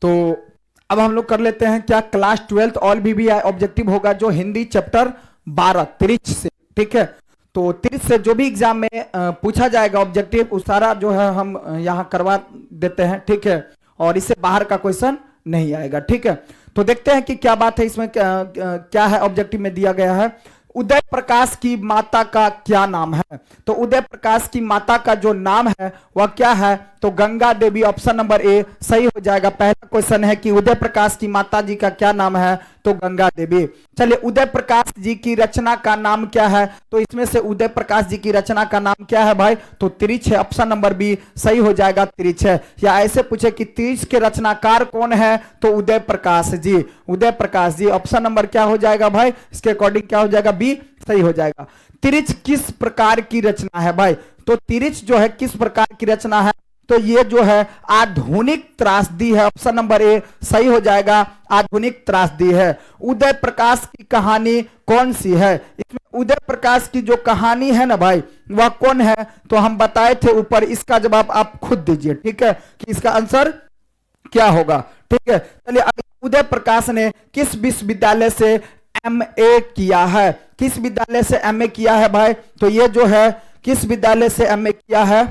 तो अब हम लोग कर लेते हैं क्या, क्लास 12 ऑल बीबीआई ऑब्जेक्टिव होगा जो हिंदी चैप्टर 12 त्रिच से, ठीक है। तो त्रिच से जो भी एग्जाम में पूछा जाएगा ऑब्जेक्टिव, उस सारा जो है हम यहाँ करवा देते हैं, ठीक है। और इससे बाहर का क्वेश्चन नहीं आएगा, ठीक है। तो देखते हैं कि क्या बात है इसमें, क्या है ऑब्जेक्टिव में दिया गया है। उदय प्रकाश की माता का क्या नाम है? तो उदय प्रकाश की माता का जो नाम है वह क्या है? तो Ganga Devi, option number A सही हो जाएगा। पहला क्वेश्चन है कि उदय प्रकाश की माता जी का क्या नाम है? तो गंगा देवी। चलिए, उदय प्रकाश जी की रचना का नाम क्या है? तो इसमें से उदय प्रकाश जी की रचना का नाम क्या है भाई? तो त्रिच है, ऑप्शन नंबर बी सही हो जाएगा, त्रिच है। या ऐसे पूछे कि त्रिच के रचनाकार कौन है? तो उदय प्रकाश जी, उदय प्रकाश जी, ऑप्शन नंबर क्या हो जाएगा भाई? इसके अकॉर्डिंग क्या हो जाएगा? बी सही हो जाएगा। त्रिच किस प्रकार की रचना है भाई? तो त्रिच जो है किस प्रकार की रचना है? तो ये जो है आधुनिक त्रासदी है, ऑप्शन नंबर ए सही हो जाएगा, आधुनिक त्रासदी है। उदय प्रकाश की कहानी कौन सी है? इसमें उदय प्रकाश की जो कहानी है ना भाई, वह कौन है? तो हम बताए थे ऊपर, इसका जवाब आप खुद दीजिए, ठीक है, कि इसका आंसर क्या होगा, ठीक है। चलिए, उदय प्रकाश ने किस विश्वविद्यालय से एमए किया है? किस विद्यालय से एमए किया है भाई? तो ये जो है किस विद्यालय से एमए किया है?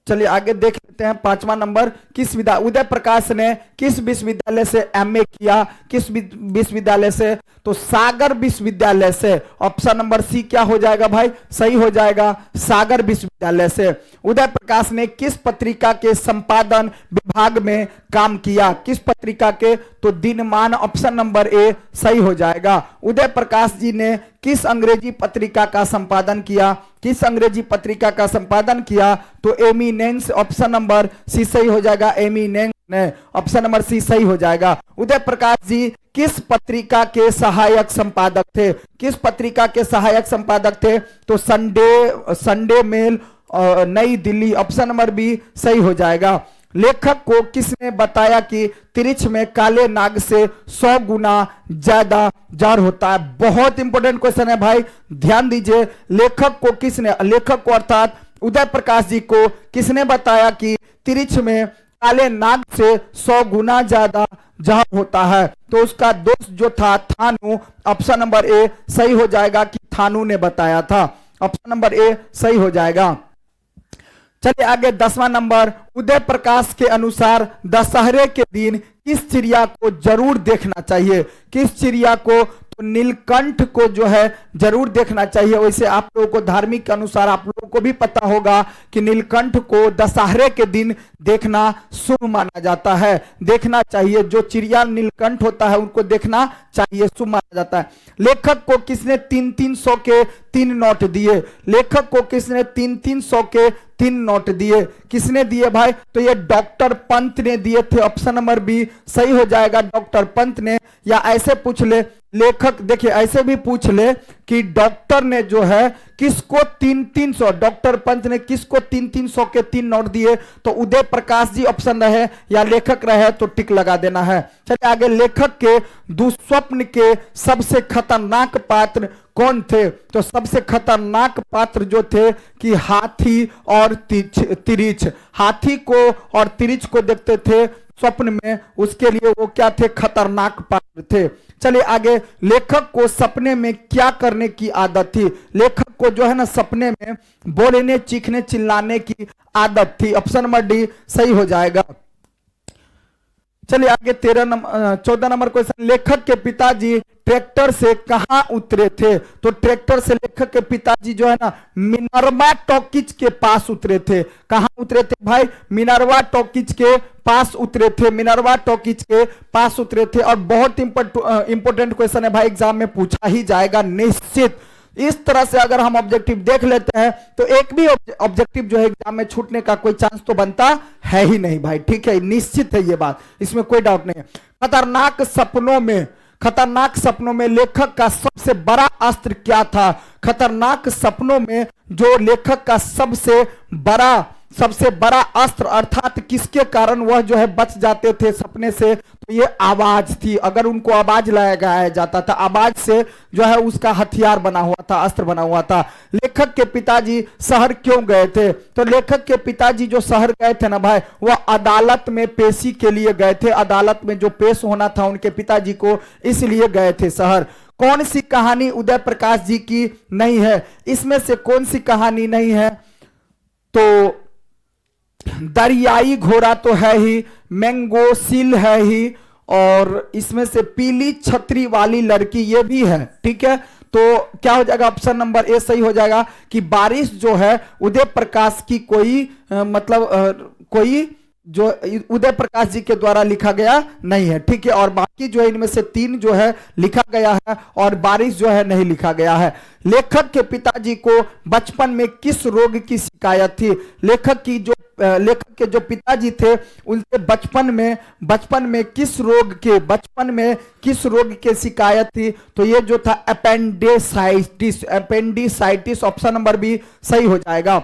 चलिए आगे देख लेते हैं। 5वां नंबर, किस उदय प्रकाश ने किस विश्वविद्यालय से एमए किया? किस विश्वविद्यालय से? तो सागर विश्वविद्यालय से, ऑप्शन नंबर सी क्या हो जाएगा भाई? सही हो जाएगा, सागर विश्वविद्यालय से। उदय प्रकाश ने किस पत्रिका के संपादन विभाग में काम किया? किस पत्रिका के? तो दिनमान, ऑप्शन नंबर ए सही हो जाएगा। उदय प्रकाश जी ने किस अंग्रेजी पत्रिका का संपादन किया? किस अंग्रेजी पत्रिका का संपादन किया? तो एमिनेंस, ऑप्शन नंबर सी सही हो जाएगा, एमिनेंस ने, ऑप्शन नंबर सी सही हो जाएगा। उदय प्रकाश जी किस पत्रिका के सहायक संपादक थे? किस पत्रिका के सहायक संपादक थे? तो संडे मेल नई दिल्ली, ऑप्शन नंबर बी सही हो जाएगा। लेखक को किसने बताया कि त्रिच में काले नाग से 100 गुना ज्यादा जहर होता है? बहुत इंपॉर्टेंट क्वेश्चन है भाई, ध्यान दीजिए। लेखक को किसने, लेखक को अर्थात उदय प्रकाश जी को किसने बताया कि त्रिच में काले नाग से 100 गुना ज्यादा जहर होता है? तो उसका दोस्त जो था थानू, ऑप्शन नंबर ए सही हो जाएगा कि थानू ने बताया था, ऑप्शन नंबर ए सही हो जाएगा। चलिए आगे 10वां नंबर, उदय प्रकाश के अनुसार दशहरे के दिन किस चिड़िया को जरूर देखना चाहिए? किस चिड़िया को? तो नीलकंठ को जो है जरूर देखना चाहिए। वैसे आप लोगों को धार्मिक के अनुसार आप लोगों को भी पता होगा कि नीलकंठ को दशहरे के दिन देखना शुभ माना जाता है, देखना चाहिए। जो चिड़िया नीलकंठ होता है उनको देखना चाहिए, शुभ माना जाता है। लेखक को किसने 300 के 3 नोट दिए? लेखक को किसने 300 के 3 नोट दिए? किसने दिए भाई? तो ये डॉक्टर पंत ने दिए थे, ऑप्शन नंबर बी सही हो जाएगा, डॉक्टर पंत ने। या ऐसे पूछ ले लेखक, देखिए ऐसे भी पूछ ले कि डॉक्टर ने जो है किसको 300, डॉक्टर पंत ने किसको 300 के 3 नोट दिए? तो उदय प्रकाश जी ऑप्शन रहे या लेखक रहे तो टिक लगा देना है। चलिए आगे, लेखक के दुस्वप्न के सबसे खतरनाक पात्र कौन थे? तो सबसे खतरनाक पात्र जो थे कि हाथी और तिरिच, हाथी को और तिरिच को देखते थे स्वप्न में, उसके लिए वो क्या थे? खतरनाक पात्र थे। चलिए आगे, लेखक को सपने में क्या करने की आदत थी? लेखक को जो है ना सपने में बोलने, चीखने, चिल्लाने की आदत थी, ऑप्शन नंबर डी सही हो जाएगा। चलिए आगे 14 नंबर क्वेश्चन, लेखक के पिताजी ट्रैक्टर से कहां उतरे थे? तो ट्रैक्टर से लेखक के पिताजी जो है ना मिनर्वा टॉकीज के पास उतरे थे। कहां उतरे थे भाई? मिनर्वा टॉकीज के पास उतरे थे, मिनर्वा टॉकीज के पास उतरे थे। और बहुत इंपॉर्टेंट क्वेश्चन है भाई, एग्जाम में पूछा ही जाएगा निश्चित। इस तरह से अगर हम ऑब्जेक्टिव देख लेते हैं तो एक भी ऑब्जेक्टिव जो है एग्जाम में छूटने का कोई चांस तो बनता है ही नहीं भाई, ठीक है, निश्चित है ये बात, इसमें कोई डाउट नहीं है। खतरनाक सपनों में लेखक का सबसे बड़ा अस्त्र क्या था? खतरनाक सपनों में जो लेखक का सबसे बड़ा सबसे बड़ा अस्त्र, अर्थात किसके कारण वह जो है बच जाते थे सपने से, तो ये आवाज थी। अगर उनको आवाज लगाया जाता था, आवाज से जो है उसका हथियार बना हुआ था, अस्त्र बना हुआ था। लेखक के पिताजी शहर क्यों गए थे, तो लेखक के पिताजी जो शहर गए थे ना भाई, वह अदालत में पेशी के लिए गए थे। अदालत में जो पेश होना था उनके पिताजी को, इसलिए गए थे शहर। कौन सी कहानी उदय प्रकाश जी की नहीं है, इसमें से कौन सी कहानी नहीं है, तो दरियाई घोड़ा तो है ही, मैंगो सील है ही, और इसमें से पीली छतरी वाली लड़की ये भी है। ठीक है, तो क्या हो जाएगा, ऑप्शन नंबर ए सही हो जाएगा कि बारिश जो है उदय प्रकाश की कोई कोई जो उदय प्रकाश जी के द्वारा लिखा गया नहीं है। ठीक है, और बाकी जो है इनमें से 3 जो है लिखा गया है और बारिश जो है नहीं लिखा गया है। लेखक के पिताजी को बचपन में किस रोग की शिकायत थी, लेखक के जो पिताजी थे उनके बचपन में किस रोग के शिकायत थी, तो ये जो था अपेंडिसाइटिस, ऑप्शन नंबर बी सही हो जाएगा।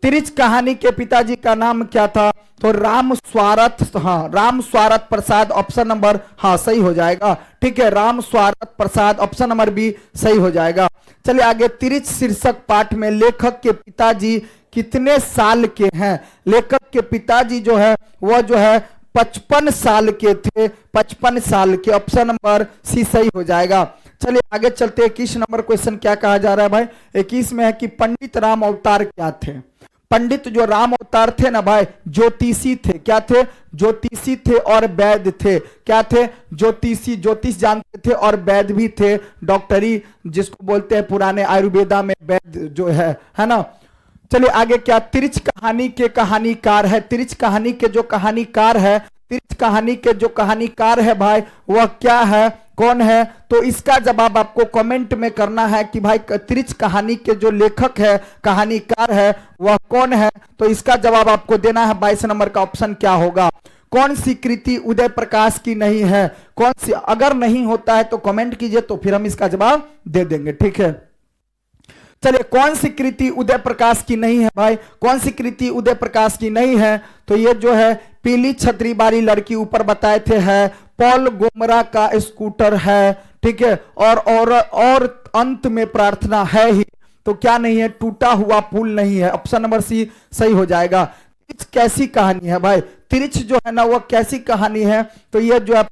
तिरिच कहानी के पिताजी का नाम क्या था, तो राम स्वारथ प्रसाद, ऑप्शन नंबर सही हो जाएगा। ठीक है, राम स्वारथ प्रसाद, ऑप्शन नंबर बी सही हो जाएगा। चलिए आगे, तिरिच शीर्षक पाठ में लेखक के पिताजी कितने साल के हैं, लेखक के पिताजी जो है वह जो है 55 साल के थे, 55 साल के, ऑप्शन नंबर सी सही हो जाएगा। चलिए आगे चलते हैं, 21 नंबर क्वेश्चन क्या कहा जा रहा है भाई, 21 में है कि पंडित राम अवतार क्या थे। पंडित जो राम अवतार थे ना भाई, ज्योतिषी थे। क्या थे, ज्योतिषी थे और वैद्य थे। क्या थे, ज्योतिष जानते थे और वैद्य भी थे, डॉक्टरी जिसको बोलते हैं पुराने आयुर्वेदा में वैद्य जो है ना। चलिए आगे, क्या तिरिच कहानी के कहानीकार है, तिरिच कहानी के जो कहानीकार है भाई वह क्या है, कौन है, तो इसका जवाब आपको कमेंट में करना है कि भाई तिरिच कहानी के जो लेखक है, कहानीकार है, वह कौन है। तो इसका जवाब आपको देना है, 22 नंबर का ऑप्शन क्या होगा। कौन सी कृति उदय प्रकाश की नहीं है, कौन सी, अगर नहीं होता है तो कमेंट कीजिए, तो फिर हम इसका जवाब दे देंगे। ठीक है, चलिए कौन सी कृति उदय प्रकाश की नहीं है भाई, कौन सी कृति उदय प्रकाश की नहीं है, तो ये जो है पीली छतरी वाली लड़की ऊपर बताए थे है, पॉल गोमरा का स्कूटर है। ठीक है, और अंत में प्रार्थना है ही, तो क्या नहीं है, टूटा हुआ पुल नहीं है, ऑप्शन नंबर सी सही हो जाएगा। तिरिच कैसी कहानी है भाई, तिरिच जो है ना वह कैसी कहानी है, तो यह जो है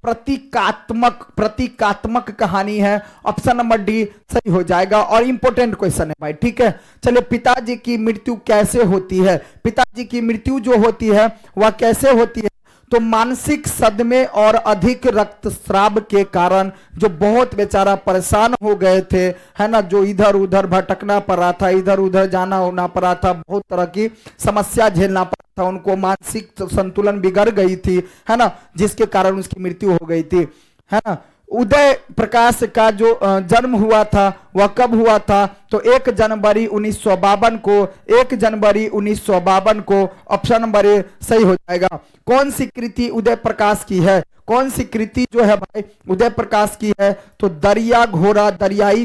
प्रतीकात्मक कहानी है, ऑप्शन नंबर डी सही हो जाएगा। और इंपॉर्टेंट क्वेश्चन है भाई। ठीक है, चलिए पिताजी की मृत्यु कैसे होती है, पिताजी की मृत्यु जो होती है वह कैसे होती है, तो मानसिक सदमे और अधिक रक्तस्राव के कारण, जो बहुत बेचारा परेशान हो गए थे है ना, जो इधर उधर भटकना पड़ रहा था, इधर उधर जाना होना पड़ा था, बहुत तरह की समस्या झेलना पड़ा था उनको, मानसिक संतुलन बिगड़ गई थी है ना, जिसके कारण उसकी मृत्यु हो गई थी है ना। उदय प्रकाश का जो जन्म हुआ था वह कब हुआ था, तो 1 जनवरी 1952 को, 1 जनवरी 1952 को, ऑप्शन नंबर ए सही हो जाएगा। कौन सी कृति उदय प्रकाश की है, कौन सी कृति जो है भाई उदय प्रकाश की है, तो दरियाई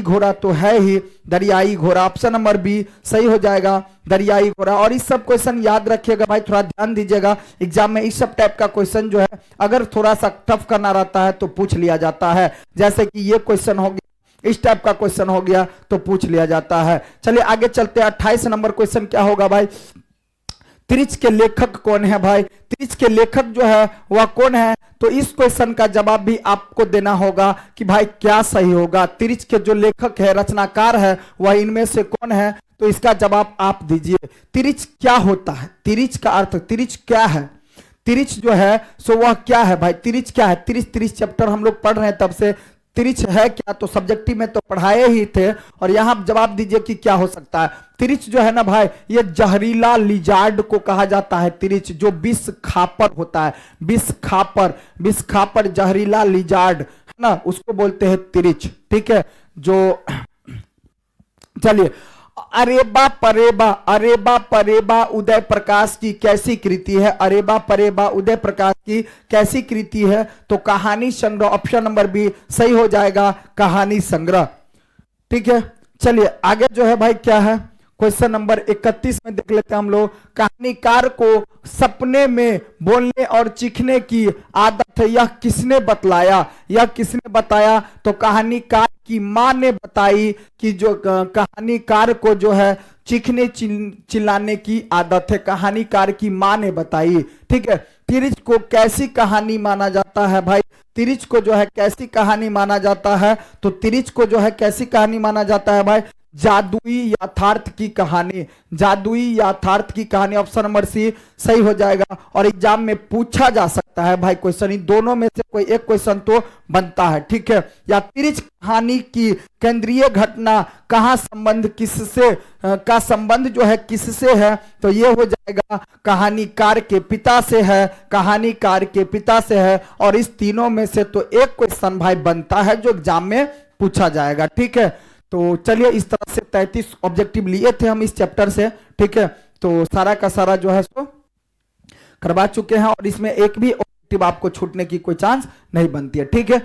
घोड़ा तो है ही, दरियाई घोड़ा, ऑप्शन नंबर बी सही हो जाएगा, दरियाई घोड़ा। और इस सब क्वेश्चन याद रखिएगा भाई, थोड़ा ध्यान दीजिएगा, एग्जाम में इस सब टाइप का क्वेश्चन जो है अगर थोड़ा सा टफ करना रहता है तो पूछ लिया जाता है, जैसे कि ये क्वेश्चन हो गया, इस टाइप का क्वेश्चन हो गया तो पूछ लिया जाता है। चलिए आगे चलते हैं, 28 नंबर क्वेश्चन क्या होगा भाई, तिरिच के लेखक कौन है भाई, तिरिच के लेखक जो है वह कौन है, तो इस क्वेश्चन का जवाब भी आपको देना होगा कि भाई क्या सही होगा, तिरिच के जो लेखक है, रचनाकार है, वह इनमें से कौन है, तो इसका जवाब आप दीजिए। तिरिच क्या होता है, तिरिच का अर्थ, तिरिच क्या है, तिरिच जो है सो वह क्या है भाई, तिरिच क्या है, तिरिच चैप्टर हम लोग पढ़ रहे हैं तब से, तिरिच है क्या, तो सब्जेक्टिव में तो पढ़ाए ही थे, और यहां जवाब दीजिए कि क्या हो सकता है। तिरिच जो है ना भाई, ये जहरीला लिजार्ड को कहा जाता है, तिरिच जो विष खापर होता है, विष खापर जहरीला लिजार्ड है ना, उसको बोलते हैं तिरिच। ठीक है, जो चलिए, अरेबा परेबा उदय प्रकाश की कैसी कृति है, अरेबा परेबा उदय प्रकाश की कैसी कृति है, तो कहानी संग्रह, ऑप्शन नंबर बी सही हो जाएगा, कहानी संग्रह। ठीक है, चलिए आगे जो है भाई क्या है, क्वेश्चन नंबर 31 में देख लेते हैं हम लोग। कहानीकार को सपने में बोलने और चीखने की आदत है, यह किसने बतलाया? यह किसने बताया? तो कहानीकार की मां ने बताई कि जो कहानीकार को जो है चीखने चिल्लाने की आदत है, कहानीकार की मां ने बताई। ठीक है। तिरिच को कैसी कहानी माना जाता है भाई? तिरिच को जो है कैसी कहानी माना जाता है? तो तिरिच को जो है कैसी कहानी माना जाता है भाई? जादुई यथार्थ की कहानी, जादुई यथार्थ की कहानी, ऑप्शन नंबर सी सही हो जाएगा। और एग्जाम में पूछा जा सकता है भाई क्वेश्चन, इन दोनों में से कोई एक क्वेश्चन तो बनता है। ठीक है। या तिरिच कहानी की केंद्रीय घटना कहाँ संबंध किससे का संबंध जो है किससे है? तो ये हो जाएगा कहानीकार के पिता से है, कहानीकार के पिता से है। और इस तीनों में से तो एक क्वेश्चन भाई बनता है जो एग्जाम में पूछा जाएगा। ठीक है। तो चलिए, इस तरह से 33 ऑब्जेक्टिव लिए थे हम इस चैप्टर से। ठीक है। तो सारा का सारा जो है सो करवा चुके हैं और इसमें एक भी ऑब्जेक्टिव आपको छूटने की कोई चांस नहीं बनती है। ठीक है।